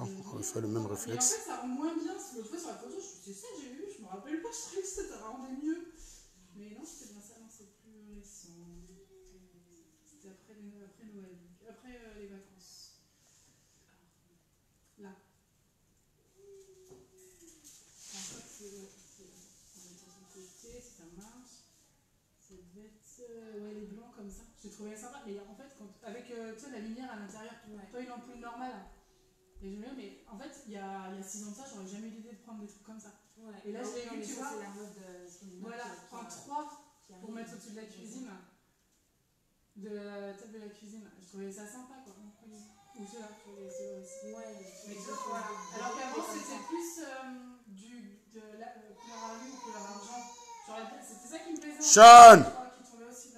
Bon, on refait le même Et en réflexe. fait, ça rend moins bien. L'autre fois sur la photo, c'est ça que j'ai vu, je me rappelle pas, je trouvais que ça rendait mieux. Mais non, c'était bien ça, non, c'est plus récent. C'était après Noël, donc après les vacances. Là. En fait, on va mettre de côté, si ça marche. Ça devait être ouais, les blancs comme ça. J'ai trouvé ça sympa, mais en fait, avec la lumière à l'intérieur, toi une ampoule normale. Et je me dis, mais en fait, il y a 6 ans de ça, j'aurais jamais eu l'idée de prendre des trucs comme ça. Ouais. Et là, je l'ai vu, tu vois. C'est la mode voilà, en 3 pour mettre au-dessus de la cuisine. De la table de la cuisine. Je trouvais ça sympa, quoi. Ou ceux-là, ceux aussi. Ouais, mais voilà. Alors qu'avant, c'était plus de la couleur à lui ou couleur argent. C'était ça qui me plaisait. Sean! Qui tombait aussi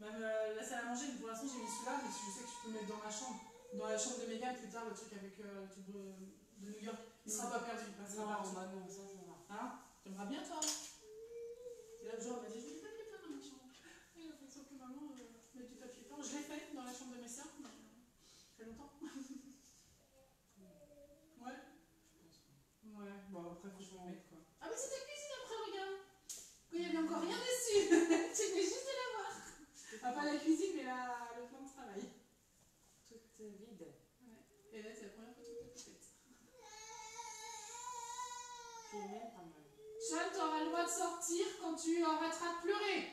même la salle à manger. Pour l'instant, j'ai mis celui-là, mais je sais que je peux le mettre dans ma chambre. Dans la chambre de Megan, plus tard, le truc avec le truc de New York. Il sera pas perdu. Non, bah non, ça va. Hein? T'aimeras bien, toi? Et là, le jour, elle m'a dit, je vais du papier peint dans ma chambre. Et il a fait ça que maman met du papier peint. Je l'ai fait dans la chambre de mes soeurs, mais ça fait longtemps. Ouais? Ouais, bon, après, faut que je le mette, quoi. Ah, mais c'est ta cuisine après, regarde! Il n'y avait encore rien dessus! Tu venais juste de la voir! Ah, pas la cuisine, mais le plan de travail. Toute vide. Ouais. Et là, c'est la première photo que tu fais. C'est même pas mal. Sean, tu auras le droit de sortir quand tu arrêteras de pleurer!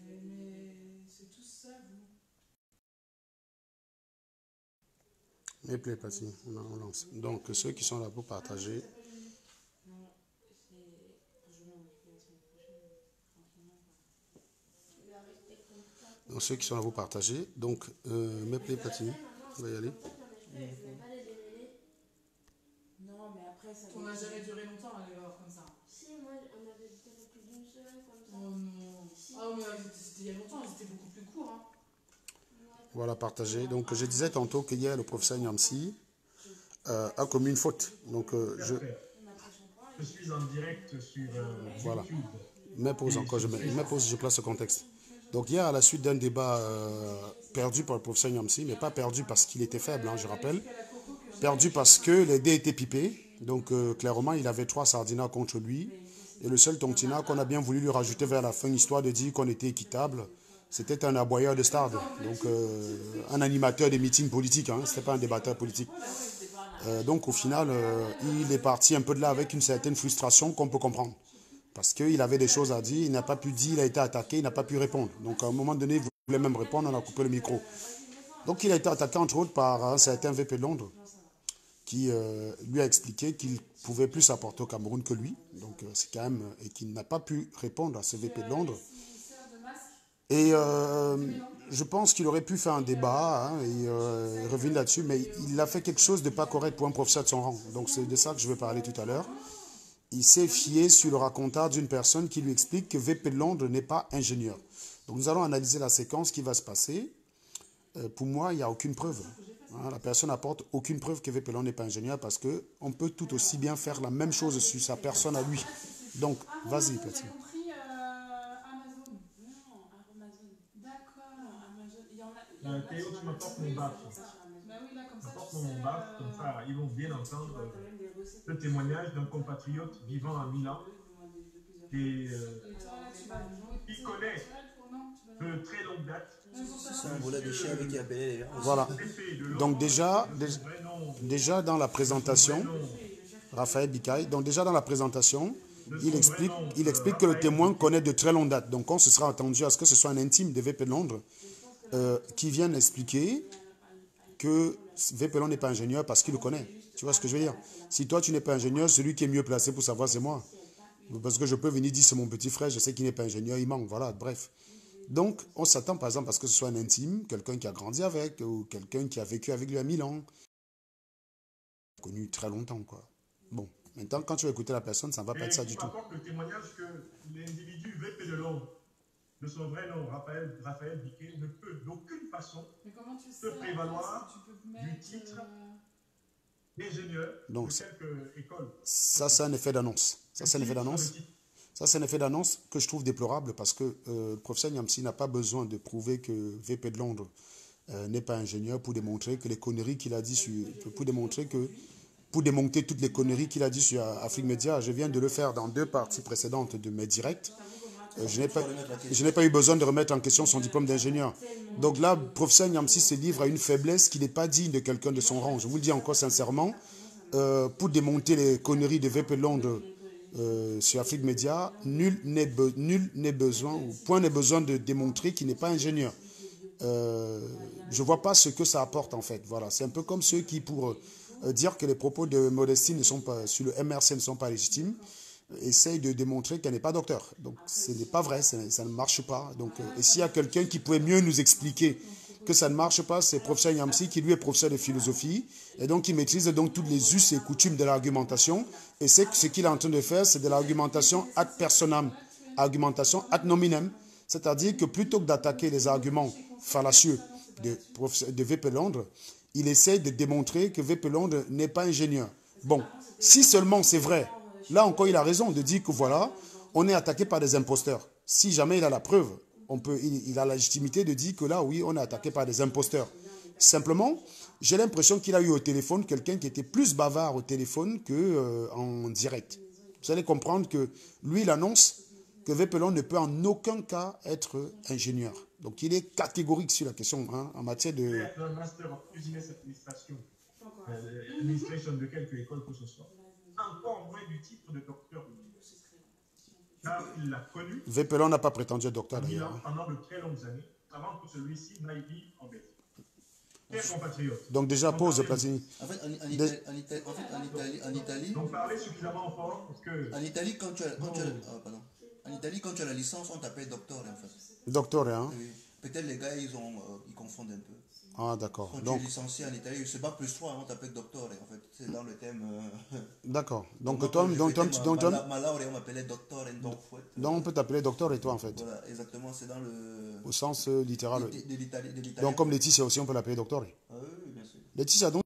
Mais c'est tout ça, vous. Mais plaît, Patty, on lance. Donc, ceux qui sont là pour partager. Donc, ceux qui sont là pour partager. Donc, me plaît, Patty, on va y aller. Non, mais après, ça. On n'a jamais duré longtemps à aller voir comme ça. Si, moi, on avait duré plus d'une semaine comme ça. Oh non. Si. Ah, mais c'était il y a longtemps, ils étaient beaucoup plus courts. Hein. Voilà, partager. Donc, je disais tantôt qu'hier, le professeur Nyamsi a commis une faute. Donc, Je suis en direct sur voilà. YouTube. Mais pause encore, je place le contexte. Donc, hier, à la suite d'un débat perdu par le professeur Nyamsi, mais pas perdu parce qu'il était faible, hein, je rappelle, perdu parce que les dés étaient pipés. Donc, clairement, il avait 3 sardinats contre lui. Et le seul tontina qu'on a bien voulu lui rajouter vers la fin, histoire de dire qu'on était équitable, c'était un aboyeur de stade. Donc, un animateur des meetings politiques, hein, ce n'était pas un débatteur politique. Donc, au final, il est parti un peu de là avec une certaine frustration qu'on peut comprendre. Parce qu'il avait des choses à dire, il n'a pas pu dire, il a été attaqué, il n'a pas pu répondre. Donc, à un moment donné, il voulait même répondre, on a coupé le micro. Donc, il a été attaqué, entre autres, par un certain VP de Londres, qui lui a expliqué qu'il pouvait plus apporter au Cameroun que lui. Donc, c'est quand même... Et qu'il n'a pas pu répondre à ce VP de Londres. Et je pense qu'il aurait pu faire un débat hein, et revenir là-dessus, mais il a fait quelque chose de pas correct pour un professeur de son rang. Donc, c'est de ça que je vais parler tout à l'heure. Il s'est fié sur le raconteur d'une personne qui lui explique que VP de Londres n'est pas ingénieur. Donc, nous allons analyser la séquence qui va se passer. Pour moi, il n'y a aucune preuve. Hein, la personne n'apporte aucune preuve que VP de Londres n'est pas ingénieur parce qu'on peut tout aussi bien faire la même chose sur sa personne à lui. Donc, vas-y, Platine. Théo, tu m'apportes mon baf. M'apporte mon baf, comme ça, ils vont bien entendre le témoignage d'un compatriote vivant à Milan et qui connaît de très longue date. C'est un volet de chien avec qui appelait les gars. Voilà. Donc déjà dans la présentation, Raphaël Bikaï, donc déjà dans la présentation, il explique que le témoin connaît de très longue date. Donc on se sera attendu à ce que ce soit un intime de VP de Londres qui vienne expliquer que VP de Londres n'est pas ingénieur parce qu'il le connaît. Tu vois ce que je veux dire? Si toi tu n'es pas ingénieur, celui qui est mieux placé pour savoir c'est moi. Parce que je peux venir dire c'est mon petit frère, je sais qu'il n'est pas ingénieur, il manque, voilà, bref. Donc, on s'attend par exemple à ce que ce soit un intime, quelqu'un qui a grandi avec, ou quelqu'un qui a vécu avec lui à Milan. Connu très longtemps, quoi. Bon, maintenant, quand tu vas écouter la personne, ça ne va pas être ça du tout. Il m'apporte le témoignage que l'individu VP de Londres, de son vrai nom, Raphaël Biquet, ne peut d'aucune façon se prévaloir du titre d'ingénieur de quelque école. Ça, c'est un effet d'annonce. Ça, c'est un effet d'annonce. Ça, c'est un effet d'annonce que je trouve déplorable parce que le professeur Niamsi n'a pas besoin de prouver que VP de Londres n'est pas ingénieur pour démontrer que les conneries qu'il a dit pour démonter toutes les conneries qu'il a dit sur Afrique Média. Je viens de le faire dans 2 parties précédentes de mes directs. Je n'ai pas eu besoin de remettre en question son diplôme d'ingénieur. Donc là, le professeur Niamsi se livre à une faiblesse qui n'est pas digne de quelqu'un de son rang. Je vous le dis encore sincèrement, pour démonter les conneries de VP de Londres sur Afrique Média, nul n'est besoin, ou point n'est besoin de démontrer qu'il n'est pas ingénieur. Je ne vois pas ce que ça apporte en fait. Voilà. C'est un peu comme ceux qui, pour dire que les propos de Modestie ne sont pas, sur le MRC ne sont pas légitimes, essaye de démontrer qu'elle n'est pas docteur. Donc, ce n'est pas vrai, ça ne marche pas. Donc, et s'il y a quelqu'un qui pourrait mieux nous expliquer que ça ne marche pas, c'est le professeur Niamsi, qui lui est professeur de philosophie, et donc il maîtrise donc toutes les us et coutumes de l'argumentation, et c'est ce qu'il est en train de faire, c'est de l'argumentation ad personam, argumentation ad nominem, c'est-à-dire que plutôt que d'attaquer les arguments fallacieux de VP Londres, il essaye de démontrer que VP Londres n'est pas ingénieur. Bon, si seulement c'est vrai, là encore, il a raison de dire que voilà, on est attaqué par des imposteurs. Si jamais il a la preuve, il a la légitimité de dire que là, oui, on est attaqué par des imposteurs. Simplement, j'ai l'impression qu'il a eu au téléphone quelqu'un qui était plus bavard au téléphone qu'en direct. Vous allez comprendre que lui, il annonce que VPLon ne peut en aucun cas être ingénieur. Donc, il est catégorique sur la question en matière de... Être un master of business administration, administration de quelque école que ce soit. Encore moins du titre de docteur. Car il l'a connu. VPLon n'a pas prétendu être docteur d'ailleurs. Pendant de très longues années, avant que celui-ci n'aille vivre en Belgique. Quel compatriote. Donc déjà, pause, Platini. En fait, en Italie... Donc parlez suffisamment fort parce que... En Italie, quand tu as la licence, on t'appelle docteur, en fait. Docteur, hein? Oui. Peut-être les gars, ils confondent un peu. Ah, d'accord. Quand tu es licencié en Italie, c'est pas plus 3, on t'appelle docteur, en fait. C'est dans le thème... D'accord. Donc toi, on m'appelait docteur en donc on peut t'appeler docteur et toi, en fait. Voilà, exactement, c'est dans le... Au sens littéral. De l'Italie. Donc comme Laetitia aussi, on peut l'appeler docteur. Ah oui, bien sûr. Laetitia, donc...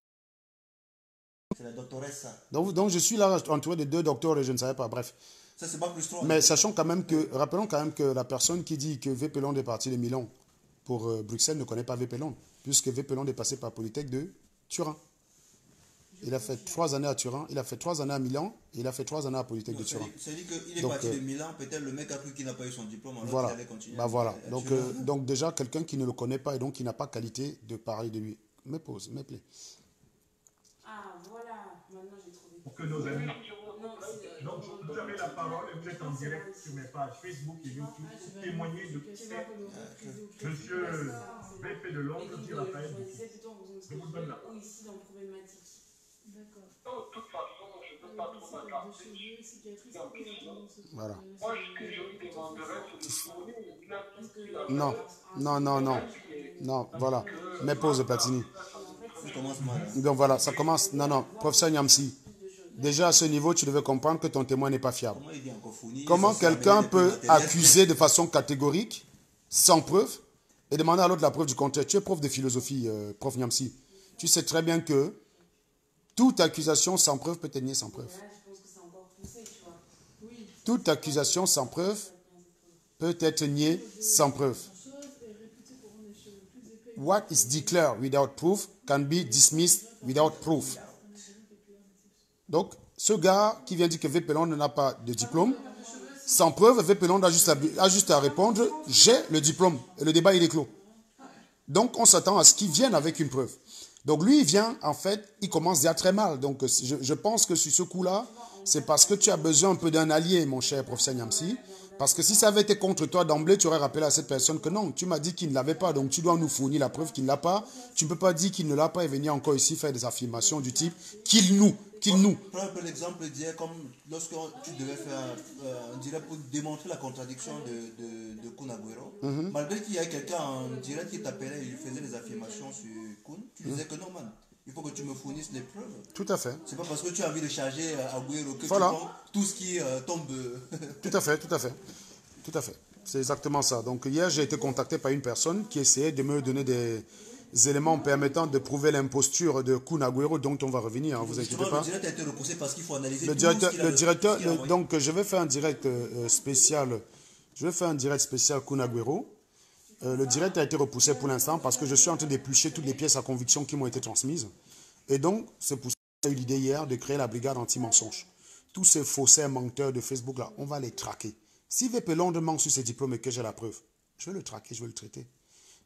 C'est la doctoressa. Donc je suis là entouré de 2 docteurs et je ne savais pas, bref. Ça, c'est pas plus 3. Mais sachant quand même que, rappelons quand même que la personne qui dit que VP Londres est parti de Milan pour Bruxelles ne connaît pas VP Londres, puisque VP Londres est passé par Polytech de Turin. Il a fait 3 années à Turin, il a fait 3 années à Milan, et il a fait 3 années à Polytech de Turin. C'est-à-dire qu'il est parti de Milan, peut-être le mec a cru qu'il n'a pas eu son diplôme, alors voilà. qu'il allait continuer. Bah voilà. Donc déjà, quelqu'un qui ne le connaît pas et donc qui n'a pas qualité de parler de lui. Mes pauses, mes plaies. Ah, voilà. Maintenant, j'ai trouvé. Pour que nos amis... Donc, vous avez la parole et vous êtes en direct sur mes pages Facebook et YouTube pour témoigner de qui c'est Monsieur VP de Londres qui Raphaël. Je vous donne la parole. Ici, dans problématique. D'accord. De toute façon, je ne peux pas trop m'attarder. Voilà. Moi, ce que je lui demanderais, c'est de fournir une plaque. Non, voilà. Mes pauses, Platini. Ça commence mal. Donc voilà, ça commence. Non, professeur Niamsi. Déjà à ce niveau, tu devais comprendre que ton témoin n'est pas fiable. Comment quelqu'un peut accuser de façon catégorique, sans preuve, et demander à l'autre la preuve du contraire? Tu es prof de philosophie, prof Niamsi. Tu sais très bien que toute accusation sans preuve peut être niée sans preuve. Toute accusation sans preuve peut être niée sans preuve. What is declared without proof can be dismissed without proof. Donc, ce gars qui vient dire que VP Londres n'a pas de diplôme, sans preuve, VP Londres a juste à répondre « j'ai le diplôme » et le débat il est clos. Donc, on s'attend à ce qu'il vienne avec une preuve. Donc, lui, il vient, en fait, il commence déjà très mal. Donc, je pense que sur ce coup-là, c'est parce que tu as besoin un peu d'un allié, mon cher professeur Niamsi. Parce que si ça avait été contre toi d'emblée, tu aurais rappelé à cette personne que non, tu m'as dit qu'il ne l'avait pas, donc tu dois nous fournir la preuve qu'il ne l'a pas. Tu ne peux pas dire qu'il ne l'a pas et venir encore ici faire des affirmations du type qu'il nous. Prends un peu l'exemple d'hier, comme lorsque tu devais faire, on dirait, pour démontrer la contradiction de Kun Agüero. Malgré qu'il y a quelqu'un en direct qui t'appelait, il faisait des affirmations sur Kun, tu disais que non, man. Il faut que tu me fournisses les preuves. Tout à fait. C'est pas parce que tu as envie de charger Agüero que voilà. tu prends tout ce qui tombe. Tout à fait. C'est exactement ça. Donc hier, j'ai été contacté par une personne qui essayait de me donner éléments permettant de prouver l'imposture de Kun Agüero, dont on va revenir, hein, vous inquiétez pas. Le directeur a été repoussé parce qu'il faut analyser donc je vais faire un direct spécial. Je vais faire un direct spécial Kun Agüero. Le direct a été repoussé pour l'instant parce que je suis en train d'éplucher toutes les pièces à conviction qui m'ont été transmises. Et donc, c'est pour ça que j'ai eu l'idée hier de créer la brigade anti-mensonge. Tous ces faussaires menteurs de Facebook là, on va les traquer. Si VP Londres ment sur ses diplômes et que j'ai la preuve, je vais le traquer, je vais le traiter.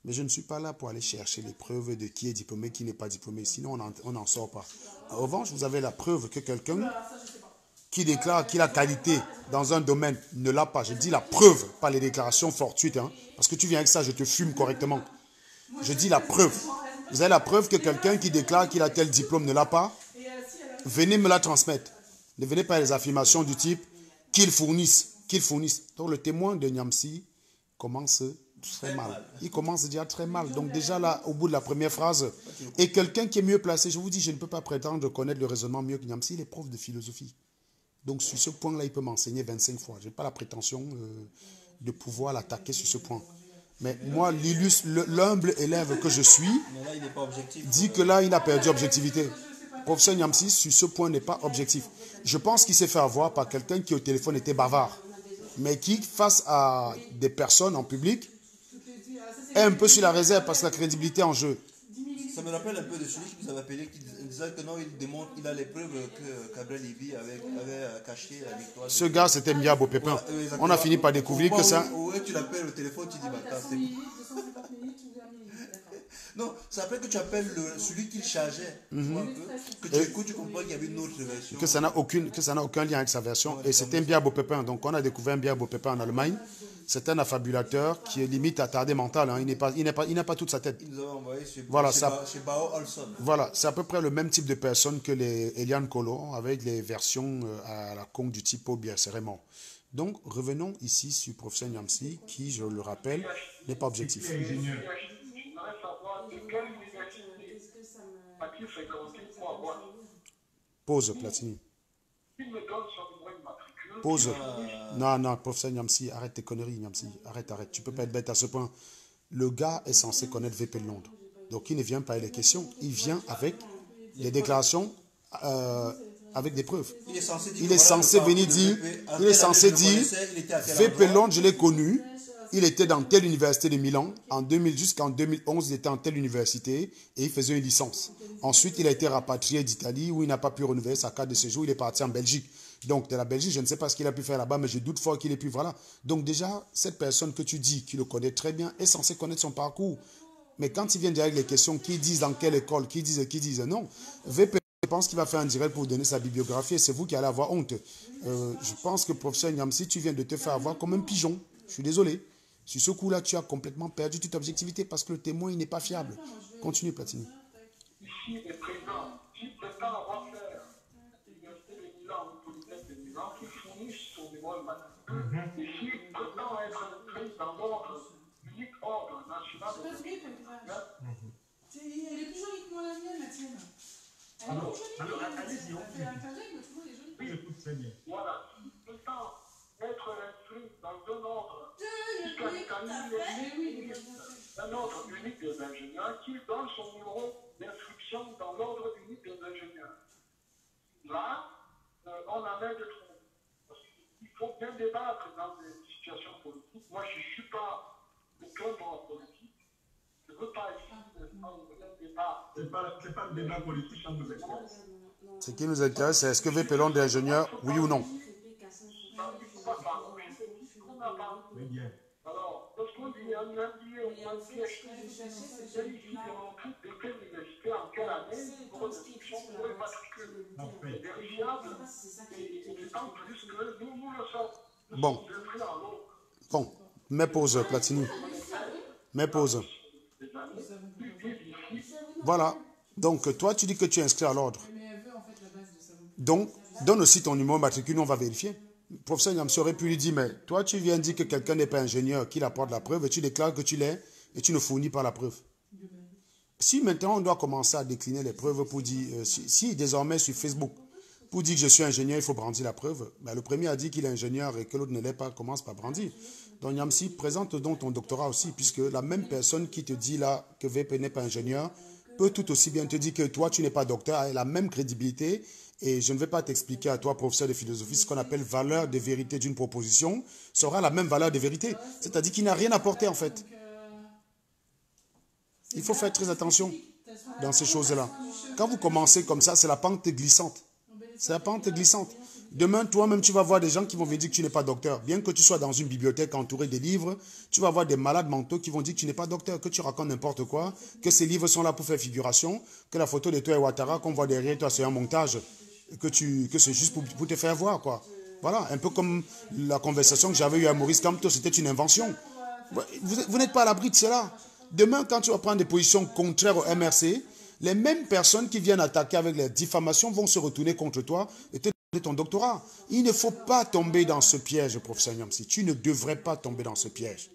Mais je ne suis pas là pour aller chercher les preuves de qui est diplômé, qui n'est pas diplômé. Sinon, on n'en sort pas. En revanche, vous avez la preuve que quelqu'un qui déclare qu'il a qualité dans un domaine ne l'a pas. Je dis la preuve, pas les déclarations fortuites. Hein, parce que tu viens avec ça, je te fume correctement. Je dis la preuve. Vous avez la preuve que quelqu'un qui déclare qu'il a tel diplôme ne l'a pas. Venez me la transmettre. Ne venez pas les affirmations du type qu'ils fournissent. Donc le témoin de Niamsi commence très mal. Il commence déjà très mal. Donc déjà là, au bout de la première phrase, et quelqu'un qui est mieux placé, je vous dis, je ne peux pas prétendre connaître le raisonnement mieux que Niamsi, il est prof de philosophie. Donc sur ce point-là, il peut m'enseigner 25 fois. Je n'ai pas la prétention de pouvoir l'attaquer sur ce point. Mais moi, l'humble élève que je suis, dit que là, il a perdu objectivité. Professeur Niamsi, sur ce point, n'est pas objectif. Je pense qu'il s'est fait avoir par quelqu'un qui au téléphone était bavard, mais qui, face à des personnes en public, est un peu sur la réserve parce que la crédibilité en jeu. Ça me rappelle un peu de celui qui nous avait appelé, qui disait que non, il a les preuves que Gabriel Lévy avait caché la victoire. Ce gars, c'était Miabo Pépin. Ouais, on a fini par découvrir que ça... Ouais, tu l'appelles au téléphone, tu dis, bah, c'est... Non, ça après que tu appelles celui qui le chargeait. Que tu écoutes, tu comprends qu'il y avait une autre version. Que ça n'a aucun lien avec sa version. Et c'était un Biabo Pépin. Donc on a découvert un Biabo Pépin en Allemagne. C'est un affabulateur qui est limite attardé mental. Hein. Il n'a pas toute sa tête. Il nous a envoyé chez Bao Olson. Voilà, c'est à peu près le même type de personne que les Eliane Kolo, avec les versions à la con du type Obia, c'est vraiment. Donc revenons ici sur professeur Niamsi, qui, je le rappelle, n'est pas objectif. Pause, Platini. Pause. Non, professeur Niamsi, arrête tes conneries, Niamsi. Arrête. Tu peux pas être bête à ce point. Le gars est censé connaître VP de Londres. Donc il ne vient pas avec les questions, il vient avec des déclarations, avec des preuves. Il est censé venir dire, VP Londres, je l'ai connu. Il était dans telle université de Milan. Jusqu'en 2011, il était en telle université et il faisait une licence. Ensuite, il a été rapatrié d'Italie où il n'a pas pu renouveler sa carte de séjour. Il est parti en Belgique. Donc, de la Belgique, je ne sais pas ce qu'il a pu faire là-bas, mais je doute fort qu'il ait pu. Voilà. Donc, déjà, cette personne que tu dis, qui le connaît très bien, est censée connaître son parcours. Mais quand il vient dire avec les questions, qui disent dans quelle école, qui disent non, VP, je pense qu'il va faire un direct pour vous donner sa bibliographie et c'est vous qui allez avoir honte. Je pense que, professeur Niamsi, tu viens de te faire avoir comme un pigeon. Je suis désolé. Sur ce coup-là, tu as complètement perdu toute objectivité parce que le témoin, il n'est pas fiable. Continue, Platini. Ici, les présidents qui prétendent avoir fait l'université de Milan ou Polytechnique de Milan, qui fournissent son niveau mathématique, et qui prétend être pris dans l'ordre, l'unique ordre national de Elle est plus jolie que moi, la mienne, la tienne. Alors, allez-y, Elle fait un trajet, mais tout le monde est joli. oui, écoute, très bien. Voilà, qui prétend être inscrit dans un ordre un ordre unique des ingénieurs qui donne son numéro d'inscription dans l'ordre unique des ingénieurs. Là, on en a de trop. Parce qu'il faut bien débattre dans des situations politiques. Moi, je ne suis pas aucun en politique. Je ne veux pas ici un débat. Ce n'est pas le débat politique qui nous intéresse. Ce qui nous intéresse, c'est est-ce que VP Londres est ingénieur, oui ou non? Très bien. Alors, lorsqu'on dit un MBA ou un PhD, c'est ici démontré de quelle université, en quelle année, pour l'inscription, pour les matricules. C'est vérifiable et d'autant plus que nous le sommes. Bon, mets pause, Platini. Mets pause. Voilà. Donc, toi, tu dis que tu es inscrit à l'ordre. Donc, donne aussi ton numéro matricule, on va vérifier. Le professeur Niamsi aurait pu lui dire, mais toi, tu viens dire que quelqu'un n'est pas ingénieur, qu'il apporte la preuve, et tu déclares que tu l'es, et tu ne fournis pas la preuve. Si maintenant on doit commencer à décliner les preuves pour dire, si désormais sur Facebook, pour dire que je suis ingénieur, il faut brandir la preuve, ben, le premier a dit qu'il est ingénieur et que l'autre ne l'est pas, commence par brandir. Donc Niamsi, présente donc ton doctorat aussi, puisque la même personne qui te dit là que VP n'est pas ingénieur peut tout aussi bien te dire que toi, tu n'es pas docteur, a la même crédibilité. Et je ne vais pas t'expliquer à toi, professeur de philosophie, ce qu'on appelle valeur de vérité d'une proposition, sera la même valeur de vérité. C'est-à-dire qu'il n'a rien apporté en fait. Il faut faire très attention dans ces choses-là. Quand vous commencez comme ça, c'est la pente glissante. C'est la pente glissante. Demain, toi-même, tu vas voir des gens qui vont venir dire que tu n'es pas docteur. Bien que tu sois dans une bibliothèque entourée de livres, tu vas voir des malades mentaux qui vont dire que tu n'es pas docteur, que tu racontes n'importe quoi, que ces livres sont là pour faire figuration, que la photo de toi et Ouattara qu'on voit derrière toi, c'est un montage, que c'est juste pour te faire voir, quoi. Voilà, un peu comme la conversation que j'avais eue à Maurice Kamto, c'était une invention. Vous n'êtes pas à l'abri de cela. Demain, quand tu vas prendre des positions contraires au MRC, les mêmes personnes qui viennent attaquer avec les diffamations vont se retourner contre toi et te donner ton doctorat. Il ne faut pas tomber dans ce piège, professeur Niamsi. Tu ne devrais pas tomber dans ce piège.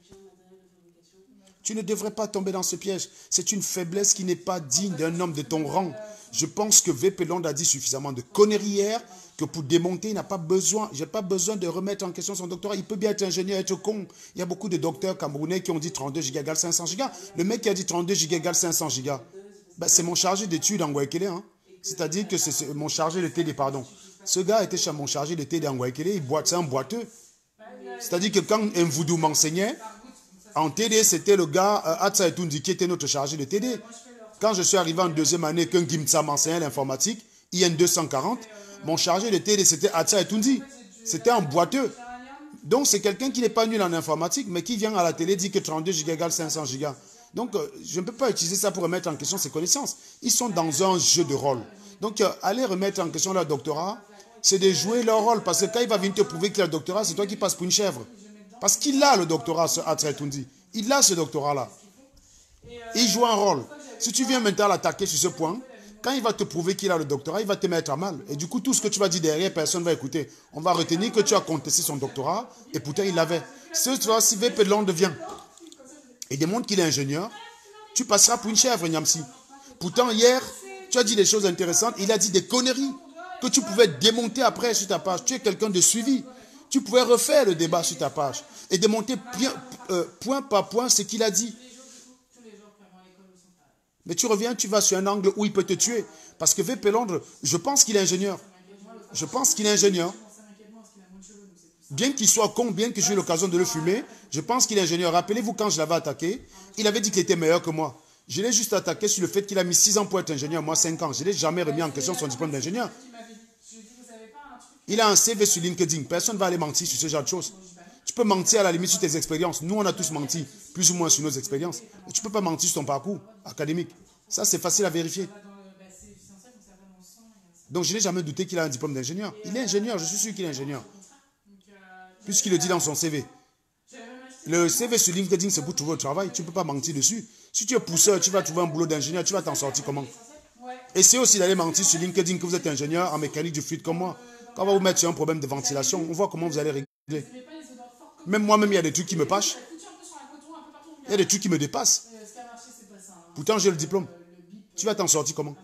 Tu ne devrais pas tomber dans ce piège. C'est une faiblesse qui n'est pas digne d'un homme de ton rang. Je pense que VP Londres a dit suffisamment de conneries hier que pour démonter, il n'a pas besoin, j'ai pas besoin de remettre en question son doctorat. Il peut bien être ingénieur, être con. Il y a beaucoup de docteurs camerounais qui ont dit 32 gigas égale 500 gigas. Le mec qui a dit 32 gigas égale 500 gigas, ben, c'est mon chargé d'études en Guaykele. Hein. C'est-à-dire que c'est mon chargé de TD, pardon. Ce gars était chez mon chargé de TD en Guaykele, c'est un boiteux. C'est-à-dire que quand un voodoo m'enseignait, en TD, c'était le gars, Atsa Etoundi, qui était notre chargé de TD. Quand je suis arrivé en deuxième année, qu'un Gimtsa m'enseignait l'informatique, IN 240, mon chargé de TD, c'était Atsa Etoundi. C'était un boiteux. Donc, c'est quelqu'un qui n'est pas nul en informatique, mais qui vient à la télé dire que 32 gigas égale 500 gigas. Donc, je ne peux pas utiliser ça pour remettre en question ses connaissances. Ils sont dans un jeu de rôle. Donc, aller remettre en question leur doctorat, c'est de jouer leur rôle. Parce que quand il va venir te prouver qu'il a le doctorat, c'est toi qui passes pour une chèvre. Parce qu'il a le doctorat, ce Atsa Etoundi. Il a ce doctorat-là. Il joue un rôle. Si tu viens maintenant l'attaquer sur ce point, quand il va te prouver qu'il a le doctorat, il va te mettre à mal. Et du coup, tout ce que tu vas dire derrière, personne ne va écouter. On va retenir que tu as contesté son doctorat, et pourtant il l'avait. Si VP Londres vient et démontre qu'il est ingénieur, tu passeras pour une chèvre, Niamsi. Pourtant, hier, tu as dit des choses intéressantes. Il a dit des conneries que tu pouvais démonter après sur ta page. Tu es quelqu'un de suivi. Tu pouvais refaire le débat sur ta page et démonter point par point ce qu'il a dit. Mais tu reviens, tu vas sur un angle où il peut te tuer. Parce que VP Londres, je pense qu'il est ingénieur. Je pense qu'il est ingénieur. Bien qu'il soit con, bien que j'ai eu l'occasion de le fumer, je pense qu'il est ingénieur. Rappelez-vous, quand je l'avais attaqué, il avait dit qu'il était meilleur que moi. Je l'ai juste attaqué sur le fait qu'il a mis 6 ans pour être ingénieur, moi 5 ans. Je ne l'ai jamais remis en question son diplôme d'ingénieur. Il a un CV sur LinkedIn. Personne ne va aller mentir sur ce genre de choses. Tu peux mentir à la limite sur tes expériences. Nous, on a tous menti, plus ou moins sur nos expériences. Mais tu ne peux pas mentir sur ton parcours académique. Ça, c'est facile à vérifier. Donc, je n'ai jamais douté qu'il a un diplôme d'ingénieur. Il est ingénieur, je suis sûr qu'il est ingénieur. Puisqu'il le dit dans son CV. Le CV sur LinkedIn, c'est pour trouver au travail. Tu ne peux pas mentir dessus. Si tu es pousseur, tu vas trouver un boulot d'ingénieur, tu vas t'en sortir comment? Essayez aussi d'aller mentir sur LinkedIn que vous êtes ingénieur en mécanique du fluide comme moi. Quand on va vous mettre sur un problème de ventilation, on voit comment vous allez régler. Même moi-même, il y a des trucs qui me pâchent. Il y a des trucs qui me dépassent. Pourtant, j'ai le diplôme. Tu vas t'en sortir comment?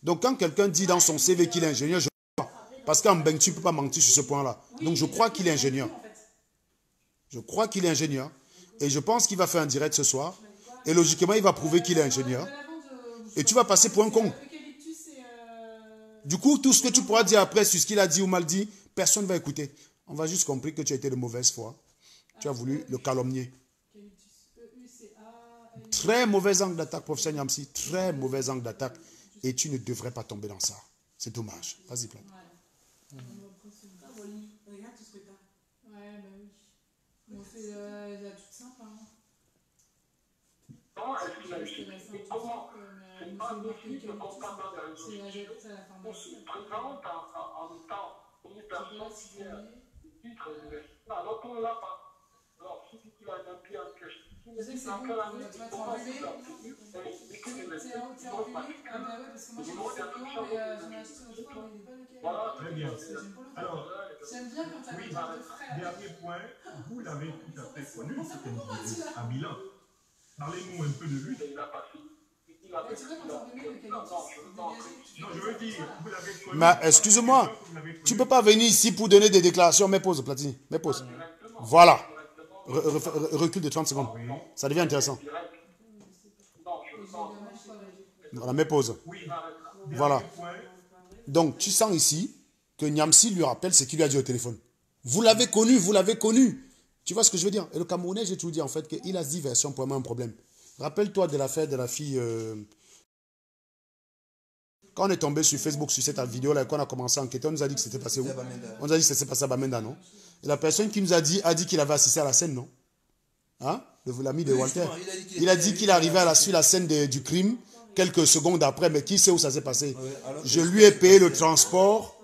Donc, quand quelqu'un dit dans son CV qu'il est ingénieur, je ne crois pas. Parce qu'en Beng, tu ne peux pas mentir sur ce point-là. Donc, je crois qu'il est ingénieur. Je crois qu'il est ingénieur. Et je pense qu'il va faire un direct ce soir. Et logiquement, il va prouver qu'il est ingénieur. Et tu vas passer pour un con. Du coup, tout ce que tu pourras dire après sur ce qu'il a dit ou mal dit, personne ne va écouter. On va juste comprendre que tu as été de mauvaise foi. Tu as voulu le calomnier. Très mauvais angle d'attaque, professeur Niamsi. Très mauvais angle d'attaque. Et tu ne devrais pas tomber dans ça. C'est dommage. Vas-y, Plante. Regarde tout ce que t'as. Ouais, bah oui. Bon, c'est la toute simple. Hein. Comment est-ce qu'il a eu et comment c'est pas possible qu'on parle dans les réseaux sociaux, on se présente en étant une personne qui a le titre universitaire, alors qu'on ne l'a pas. Alors, si tu l'as même bien en question, je sais que c'est bon, tu vas t'enlever. C'est enlevé. Ah bah ouais, parce que moi j'ai le second, mais j'en ai acheté l'autre fois, mais il n'est pas lequel. Voilà, très bien. Alors, j'aime bien quand tu as oui, des cartes de frais. dernier point, vous l'avez tout à fait connu, c'était à Milan. Parlez-nous un peu de lui. Et tu vois, quand on remet le Non, je veux dire, vous l'avez connu. Mais excuse-moi, tu ne peux pas venir ici pour donner des déclarations. Mais pause, Platini. Mais pause. Voilà. Recule de 30 secondes. Ça devient intéressant. Voilà, mets pause. Voilà. Donc, tu sens ici que Niamsi lui rappelle ce qu'il lui a dit au téléphone. Vous l'avez connu, vous l'avez connu. Tu vois ce que je veux dire? Et le Camerounais, j'ai toujours dit en fait qu'il a 10 versions pour moi un problème. Rappelle-toi de l'affaire de la fille... Quand on est tombé sur Facebook sur cette vidéo-là et qu'on a commencé à enquêter, on nous a dit que c'était passé où? On nous a dit que c'était passé à Bamenda, non? Et la personne qui nous a dit qu'il avait assisté à la scène, non? Hein? L'ami de Walter. Il a dit qu'il arrivait sur la scène du crime quelques secondes après, mais qui sait où ça s'est passé? Je lui ai payé le transport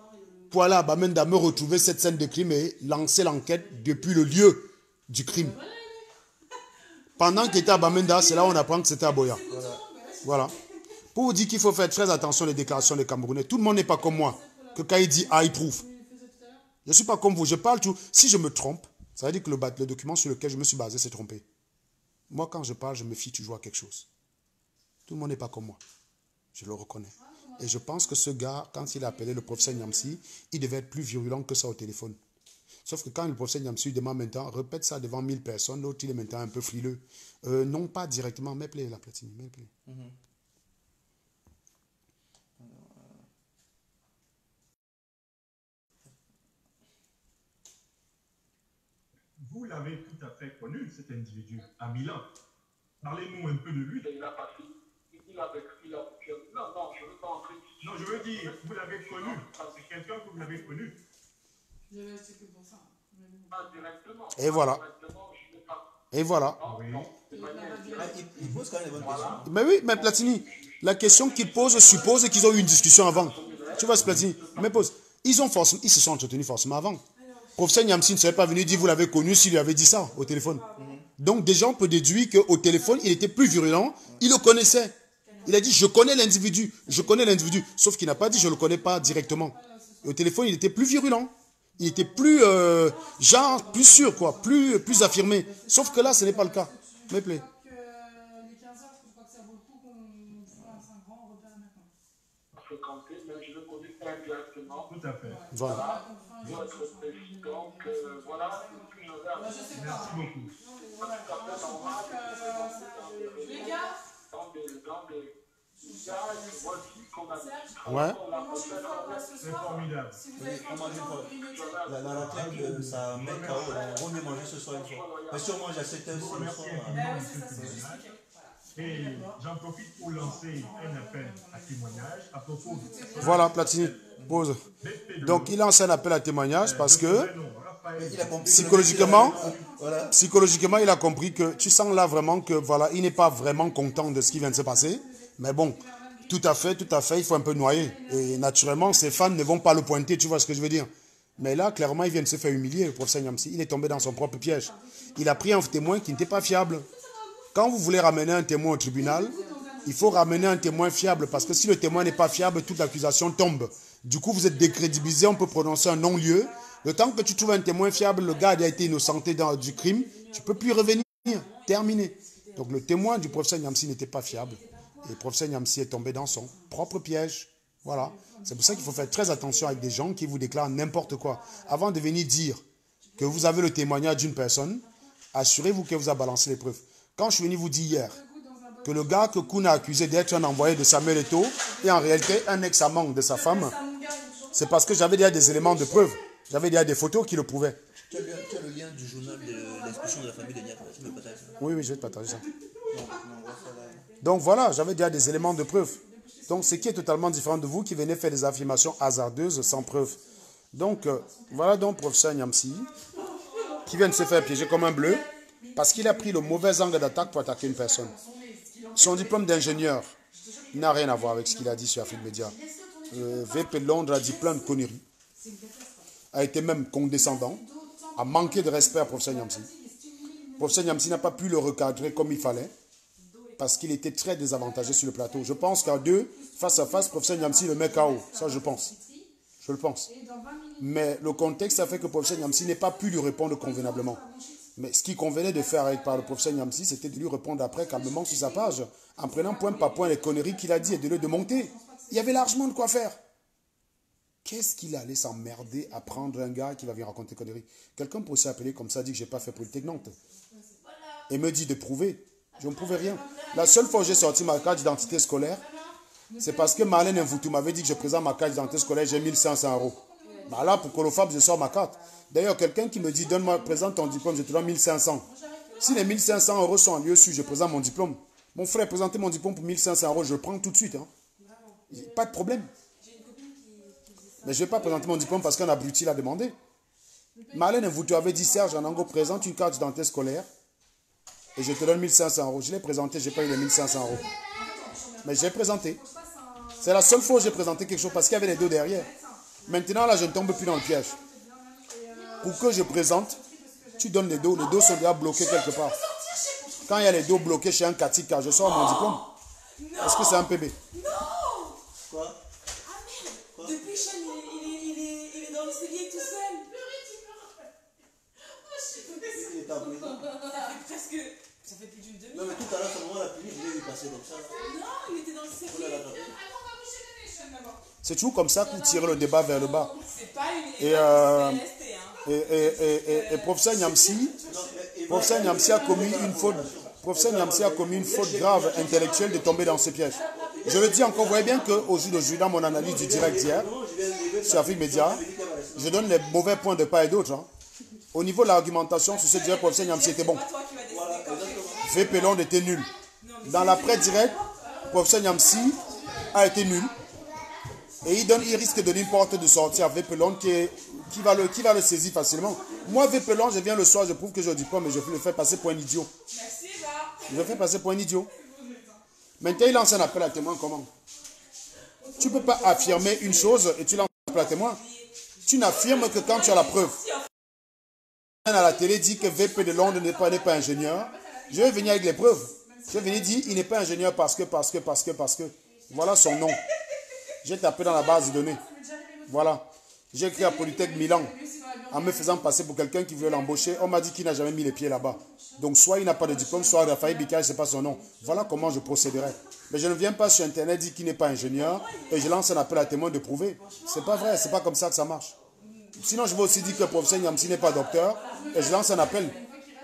pour aller à Bamenda me retrouver cette scène de crime et lancer l'enquête depuis le lieu du crime. Pendant qu'il était à Bamenda, c'est là où on apprend que c'était à Boya. Voilà. Pour vous dire qu'il faut faire très attention aux déclarations des Camerounais. Tout le monde n'est pas comme moi. Que quand il dit A, il prouve. Je ne suis pas comme vous. Je parle tout. Si je me trompe, ça veut dire que le document sur lequel je me suis basé s'est trompé. Moi, quand je parle, je me fie toujours à quelque chose. Tout le monde n'est pas comme moi. Je le reconnais. Et je pense que ce gars, quand il a appelé le professeur Niamsi, il devait être plus virulent que ça au téléphone. Sauf que quand le professeur Niamsi demande maintenant, répète ça devant 1000 personnes, l'autre il est maintenant un peu frileux. Non pas directement, mais play la platine. Vous l'avez tout à fait connu, cet individu, à Milan. Parlez-nous un peu de lui. Il a passé. Non, je ne veux pas entrer. Non, je veux dire, vous l'avez connu. C'est quelqu'un que vous l'avez connu. Je vais rester que pour ça. Directement. Et voilà. Et voilà. Oui. Il pose quand même les bonnes questions. Mais oui, mais Platini, la question qu'il pose suppose qu'ils ont eu une discussion avant. Tu vois ce Platini? Mais pose. Ils se sont entretenus forcément avant. Professeur Niamsi ne serait pas venu dire vous l'avez connu s'il lui avait dit ça au téléphone. Donc déjà on peut déduire qu'au téléphone il était plus virulent, il le connaissait. Il a dit je connais l'individu, sauf qu'il n'a pas dit je ne le connais pas directement. Et au téléphone il était plus virulent, il était plus plus sûr quoi, plus affirmé. Sauf que là ce n'est pas le cas. Me plaît. Les 15 heures, je crois que ça vaut le coup qu'on fasse un grand repère maintenant. Fréquenter, mais je le connais indirectement. Tout à fait. Voilà. Donc, voilà, puis je regarde. Merci beaucoup. Les gars, Dans des voici qu'on a dit. Ouais. C'est formidable. si vous avez pas le temps de grignoter, La raclette, ça met KO. On vaut mieux manger ce soir une fois. Mais si on mange à 7 heures, c'est le soir. oui, c'est ça, c'est ce que j'expliquais. Et j'en profite pour lancer un appel à témoignage à propos de Voilà Platini, pause. Donc il lance un appel à témoignage parce que psychologiquement, il a compris que tu sens là vraiment que voilà, il n'est pas vraiment content de ce qui vient de se passer. Mais bon, tout à fait, il faut un peu noyer. Et naturellement, ses fans ne vont pas le pointer, tu vois ce que je veux dire. Mais là, clairement, il vient de se faire humilier, le professeur Niamsi. Il est tombé dans son propre piège. Il a pris un témoin qui n'était pas fiable. Quand vous voulez ramener un témoin au tribunal, il faut ramener un témoin fiable parce que si le témoin n'est pas fiable, toute l'accusation tombe. Du coup, vous êtes décrédibilisé, on peut prononcer un non-lieu. Le temps que tu trouves un témoin fiable, le gars a été innocenté du crime, tu ne peux plus revenir. Terminé. Donc le témoin du professeur Niamsi n'était pas fiable. Et le professeur Niamsi est tombé dans son propre piège. Voilà. C'est pour ça qu'il faut faire très attention avec des gens qui vous déclarent n'importe quoi. Avant de venir dire que vous avez le témoignage d'une personne, assurez-vous que vous avez balancé les preuves. Quand je suis venu vous dire hier que le gars que Kouna a accusé d'être un envoyé de Samuel Eto'o est en réalité un ex-amant de sa femme, c'est parce que j'avais déjà des éléments de preuve. J'avais déjà des photos qui le prouvaient. Tu as le lien du journal de l'expulsion de la famille de Niak. Tu me partages ça? Oui, je vais te partager ça. Donc voilà, j'avais déjà des éléments de preuve. Donc ce qui est totalement différent de vous qui venez faire des affirmations hasardeuses sans preuve. Donc voilà donc professeur Niamsi qui vient de se faire piéger comme un bleu parce qu'il a pris le mauvais angle d'attaque pour attaquer une personne. Son diplôme d'ingénieur n'a rien à voir avec ce qu'il a dit sur Afrique Média. VP de Londres a dit plein de conneries. A été même condescendant, a manqué de respect à professeur Niamsi. Professeur Niamsi n'a pas pu le recadrer comme il fallait parce qu'il était très désavantagé sur le plateau. Je pense qu'à deux, face à face, professeur Niamsi le met KO. Ça, je pense. Je le pense. Mais le contexte a fait que professeur Niamsi n'ait pas pu lui répondre convenablement. Mais ce qu'il convenait de faire par le professeur Niamsi, c'était de lui répondre après calmement sur sa page, en prenant point par point les conneries qu'il a dit et de le démonter. Il y avait largement de quoi faire. Qu'est-ce qu'il allait s'emmerder à prendre un gars qui va venir raconter conneries? Quelqu'un peut aussi appeler comme ça, dit que je n'ai pas fait Polytech Nantes. Et me dit de prouver. Je ne prouvais rien. La seule fois où j'ai sorti ma carte d'identité scolaire, c'est parce que Marlène Mvoutou m'avait dit que je présente ma carte d'identité scolaire, j'ai 1500 €. Bah là, pour Colofab, je sors ma carte. D'ailleurs, quelqu'un qui me dit, donne-moi, présente ton diplôme, je te donne 1500. Si les 1500 € sont en lieu sûr, je présente mon diplôme. Mon frère, présentez mon diplôme pour 1500 €, je le prends tout de suite. Hein. Pas de problème. Mais je ne vais pas présenter mon diplôme parce qu'un abruti l'a demandé. Marlène Mvoutou avait dit, Serge Anango, présente une carte d'identité scolaire et je te donne 1500 €. Je l'ai présenté, je n'ai pas eu les 1500 €. Mais j'ai présenté. C'est la seule fois où j'ai présenté quelque chose parce qu'il y avait les deux derrière. Maintenant, là, je ne tombe plus dans le piège. Pour que je présente, tu donnes les dos. Les dos sont déjà bloqués quelque part. Quand il y a les dos bloqués chez un catique, car je sors mon diplôme. Est-ce que c'est un PB? Quoi? Depuis Sean, il est dans le cellier tout seul. Il est en prison. Ça fait plus d'une demi-heure. Non, mais tout à l'heure, comment la pluie, je l'ai vu passer comme ça. Non, il était dans le cellier. C'est toujours comme ça qu'on tire le débat vers le bas. C'est pas une... Et professeur Nyamsi a commis une faute. Professeur Nyamsi a commis une faute grave intellectuelle de tomber dans ce piège. Je le dis encore, vous voyez bien qu'au jour d'aujourd'hui, dans mon analyse du direct d'hier, sur Afrique Média, je donne les mauvais points de part et d'autre. Hein. Au niveau de l'argumentation, sur ce direct, professeur Nyamsi était bon. VP Londres était nul. Dans l'après-direct, professeur Nyamsi a été nul. Et il risque de donner une porte de sortie à VP Londres qui va le saisir facilement. Moi, VP Londres, je viens le soir, je prouve que je dis pas, mais je le fais passer pour un idiot. Je le fais passer pour un idiot. Maintenant, il lance un appel à témoin comment? Tu ne peux pas affirmer une chose et tu lances un appel à témoin. Tu n'affirmes que quand tu as la preuve. À la télé dit que VP de Londres n'est pas ingénieur. Je vais venir avec les preuves. Je vais venir dire il n'est pas ingénieur parce que. Voilà son nom. J'ai tapé dans la base de données. Voilà. J'ai écrit à Polytech Milan en me faisant passer pour quelqu'un qui voulait l'embaucher. On m'a dit qu'il n'a jamais mis les pieds là-bas. Donc soit il n'a pas de diplôme, soit Raphaël Bicage, ce n'est pas son nom. Voilà comment je procéderai. Mais je ne viens pas sur Internet dire qu'il n'est pas ingénieur et je lance un appel à témoin de prouver. Ce n'est pas vrai, ce n'est pas comme ça que ça marche. Sinon, je vais aussi dire que le professeur Nyamsi n'est pas docteur et je lance un appel.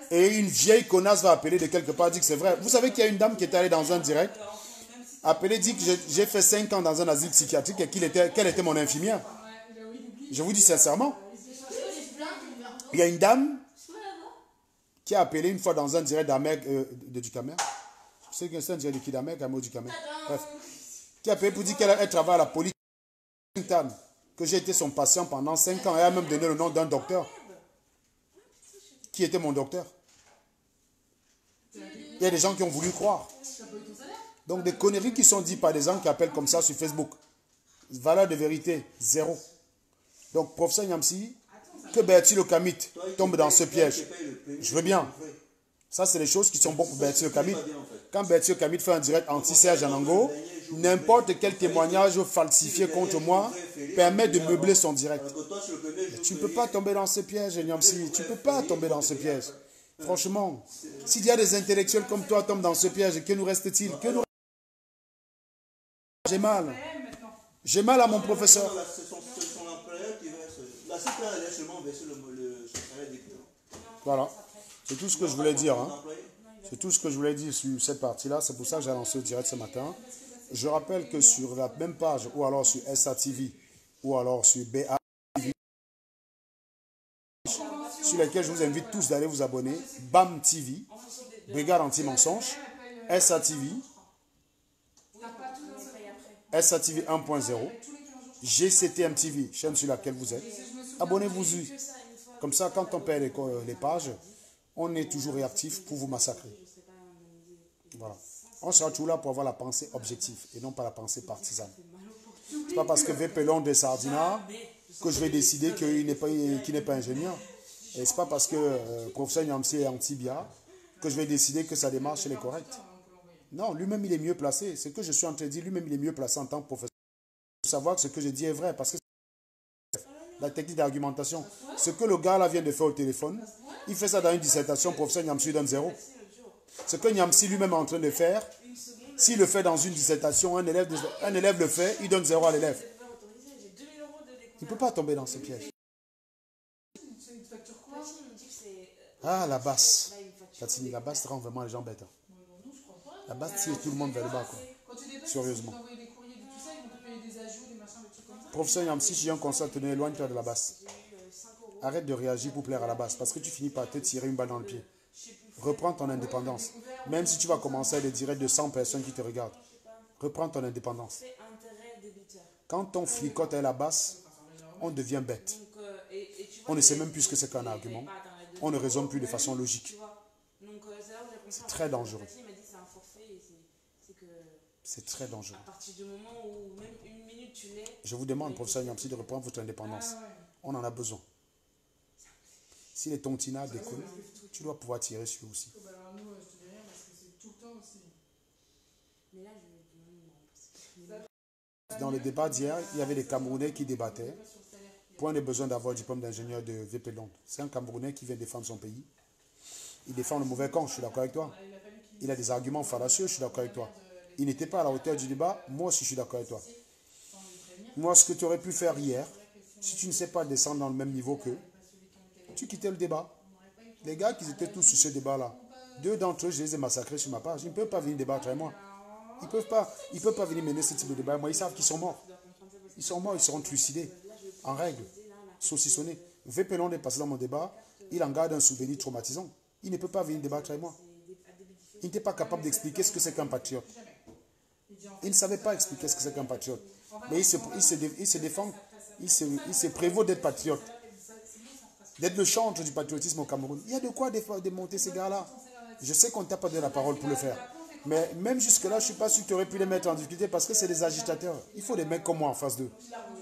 Et une vieille connasse va appeler de quelque part, dire que c'est vrai. Vous savez qu'il y a une dame qui est allée dans un direct, appelée, dit que j'ai fait 5 ans dans un asile psychiatrique et qu'elle était mon infirmière. Je vous dis sincèrement. Il y a une dame qui a appelé une fois dans un direct de Ducamer. Je sais que c'est un direct de Kidamer, Ducamer. Bref. Qui a appelé pour dire qu'elle travaille à la police. Que j'ai été son patient pendant 5 ans. Elle a même donné le nom d'un docteur. Qui était mon docteur. Il y a des gens qui ont voulu croire. Donc des conneries qui sont dites par des gens qui appellent comme ça sur Facebook. Valeur de vérité, 0. Donc professeur Nyamsi, que Bertie le Kamit tombe dans ce piège. Je veux bien. Ça, c'est les choses qui sont bonnes pour Bertie le Kamit. Quand Bertie le Kamit fait un direct anti-Serge Anango, n'importe quel témoignage falsifié contre moi permet de meubler son direct. Mais tu ne peux pas tomber dans ce piège, Nyamsi. Tu ne peux pas tomber dans ce piège. Franchement, s'il y a des intellectuels comme toi qui tombent dans ce piège, que nous reste-t-il? J'ai mal. J'ai mal à mon professeur. Voilà. C'est tout ce que je voulais dire. Hein. C'est tout ce que je voulais dire sur cette partie-là. C'est pour ça que j'ai lancé le direct ce matin. Je rappelle que sur la même page, ou alors sur SATV, ou alors sur BA, sur lesquels je vous invite tous d'aller vous abonner, BAM TV, Brigade Anti-Mensonge, SATV, SATV 1.0, GCTM TV, chaîne sur laquelle vous êtes. Abonnez-vous-y. Comme ça, quand on perd les pages, on est toujours réactif pour vous massacrer. Voilà. On sera toujours là pour avoir la pensée objective et non pas la pensée partisane. Ce n'est pas parce que VP Londres est Sardina que je vais décider qu'il n'est pas ingénieur. Et ce n'est pas parce que professeur Nyamsi est anti-BIA que je vais décider que sa démarche est correcte. Non, lui-même il est mieux placé. Ce que je suis en train de dire, lui-même il est mieux placé en tant que professeur. Il faut savoir que ce que je dis est vrai parce que la technique d'argumentation. Ce que le gars là vient de faire au téléphone, il fait ça dans une dissertation, professeur Nyamsi donne 0. Ce que Nyamsi lui-même est en train de faire, s'il le fait dans une dissertation, un élève le fait, il donne 0 à l'élève. Il ne peut pas tomber dans ce piège. C'est une facture quoi? Ah, la basse. La basse rend vraiment les gens bêtes. Non, je crois pas. La basse tire tout le monde vers le bas, quoi. Quand tu dépasses, Sérieusement. ils vont t'envoyer des courriers, de tout ça, ils vont te payer des ajouts, des machins, des trucs comme ça. Professeur Yamsi, si j'ai un conseil à te donner, éloigne-toi de la basse. Arrête de réagir pour plaire à la basse, parce que tu finis par te tirer une balle dans le pied. Reprends ton indépendance. Même si tu vas commencer à des directs de 100 personnes qui te regardent. Reprends ton indépendance. Quand on flicote à la basse, on devient bête. On ne sait même plus ce que c'est qu'un argument. On ne raisonne plus de façon logique. C'est très dangereux. C'est très dangereux. Je vous demande, professeur Yamsi, de reprendre votre indépendance. On en a besoin. Si les tontinats décollent, tu dois pouvoir tirer sur eux aussi. Alors nous, je te dis rien parce que c'est tout le temps aussi. Dans le débat d'hier, il y avait des Camerounais qui débattaient. Point de besoin d'avoir le diplôme d'ingénieur de VP Londres. C'est un Camerounais qui vient défendre son pays. Il défend le mauvais camp, je suis d'accord avec toi. Il a des arguments fallacieux, je suis d'accord avec toi. Il n'était pas à la hauteur du débat, moi aussi je suis d'accord avec toi. Moi, ce que tu aurais pu faire hier, si tu ne sais pas descendre dans le même niveau qu'eux, tu quittais le débat. Les gars qui étaient tous sur ce débat-là, 2 d'entre eux, je les ai massacrés sur ma page. Ils ne peuvent pas venir débattre avec moi. Ils ne peuvent pas venir mener ce type de débat. Moi, ils savent qu'ils sont morts. Ils sont morts, ils seront trucidés. En règle, saucissonnés. VP Londres est passé dans mon débat. Il en garde un souvenir traumatisant. Il ne peut pas venir débattre avec moi. Il n'était pas capable d'expliquer ce que c'est qu'un patriote. Il ne savait pas expliquer ce que c'est qu'un patriote. Mais il se défend. Il se prévaut d'être patriote. D'être le chantre du patriotisme au Cameroun. Il y a de quoi démonter ces gars-là. Je sais qu'on ne t'a pas donné la parole pour le faire. Mais même jusque-là, je ne suis pas sûr que tu aurais pu les mettre en difficulté parce que c'est des agitateurs. Il faut des mecs comme moi en face d'eux.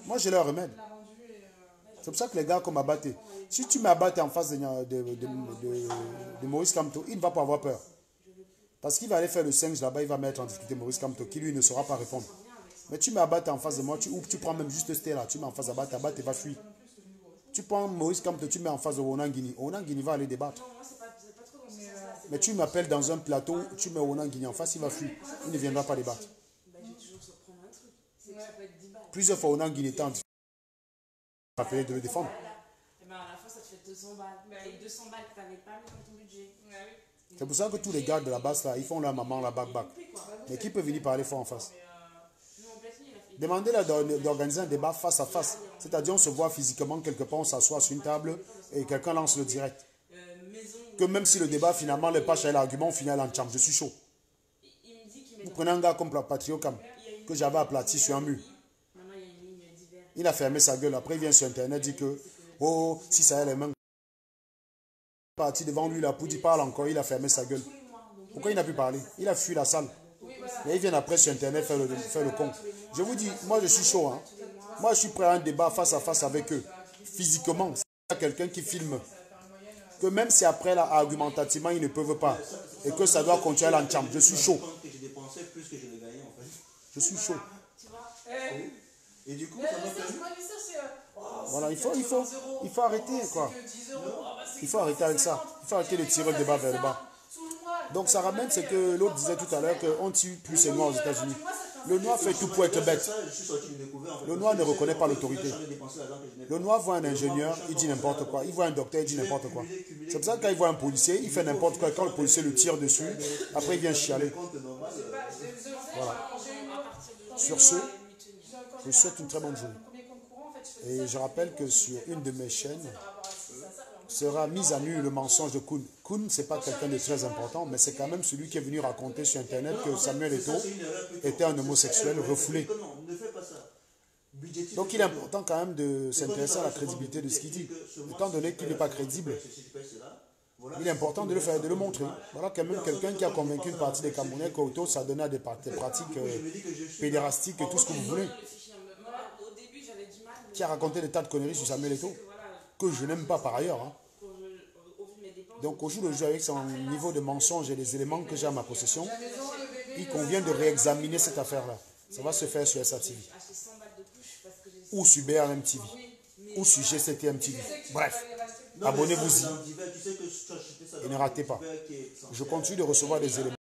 Moi, j'ai leur remède. C'est pour ça que les gars comme Abaté, si tu mets Abaté en face de Maurice Kamto, il ne va pas avoir peur. Parce qu'il va aller faire le 5 là-bas, il va mettre en difficulté Maurice Kamto, qui lui ne saura pas répondre. Mais tu mets Abaté en face de moi, ou tu prends même juste Stella, tu mets en face d'Abaté, Abaté va fuir. Tu prends Maurice Kamto, tu mets en face de Onan Guini. Onan Guini va aller débattre. Mais tu m'appelles dans un plateau, tu mets Onan Guini en face, il va fuir. Il ne viendra pas débattre. Plusieurs fois, Onan Guini était en difficulté. Il va payer de le défendre. À la fin, ça te fait 200 balles. Et 200 balles que tu n'avais pas mis dans ton budget. C'est pour ça que tous les gars de la base, là, ils font leur maman, la bac-bac. Mais qui peut venir parler fort en face? Demandez-leur d'organiser un débat face à face. C'est-à-dire, on se voit physiquement quelque part, on s'assoit sur une table et quelqu'un lance le direct. Que même si le débat, finalement, les pages et l'argument, au final, en chambre, je suis chaud. Vous prenez un gars comme Patriocam, que j'avais aplati sur un mur. Il a fermé sa gueule. Après, il vient sur Internet, dit que, oh, si ça a les mains. Parti devant lui, là, pour dire parle encore, il a fermé sa gueule. Pourquoi il n'a pu parler? Il a fui la salle. Et ils viennent après sur Internet faire le con. Je vous dis, moi je suis chaud. Hein. Moi je suis prêt à un débat face à face avec eux. Physiquement, s'il y a quelqu'un qui filme, que même si après, là, argumentativement, ils ne peuvent pas, et que ça doit continuer à l'encham, je suis chaud. Je suis chaud. Et du coup, ça m'a fait... Voilà, il faut arrêter, quoi. Il faut arrêter avec ça. Il faut arrêter de tirer le débat vers le bas. Donc ça ramène ce que l'autre disait tout à l'heure, qu'on tue plus les noirs aux États-Unis. Le noir fait tout pour être bête. Le noir ne reconnaît pas l'autorité. Le noir voit un ingénieur, il dit n'importe quoi. Il voit un docteur, il dit n'importe quoi. C'est pour ça que quand il voit un policier, il fait n'importe quoi. Quand le policier le tire dessus, après il vient chialer. Voilà. Sur ce, je vous souhaite une très bonne journée. Et je rappelle que sur une de mes chaînes, sera mise à nu le mensonge de Koun. Koun, ce n'est pas quelqu'un de très important, mais c'est quand même celui qui est venu raconter sur Internet que Samuel Eto'o était un homosexuel refoulé. Donc il est important quand même de s'intéresser à la crédibilité de ce qu'il dit. Étant donné qu'il n'est pas crédible, il est important de le faire, de le montrer. Voilà quand même quelqu'un qui a convaincu une partie des Camerounais qu'Oto ça donnait à des pratiques pédérastiques et tout ce que vous voulez. Qui a raconté des tas de conneries sur Samuel Eto'o, que je n'aime pas par ailleurs. Hein. Donc au jour le jour, avec son niveau de mensonge et les éléments que j'ai à ma possession, il convient de réexaminer cette affaire-là. Ça va se faire sur SATV. Ou sur BRM TV. Ou sur GCTM TV. Bref, abonnez-vous-y. Et ne ratez pas. Je continue de recevoir des éléments.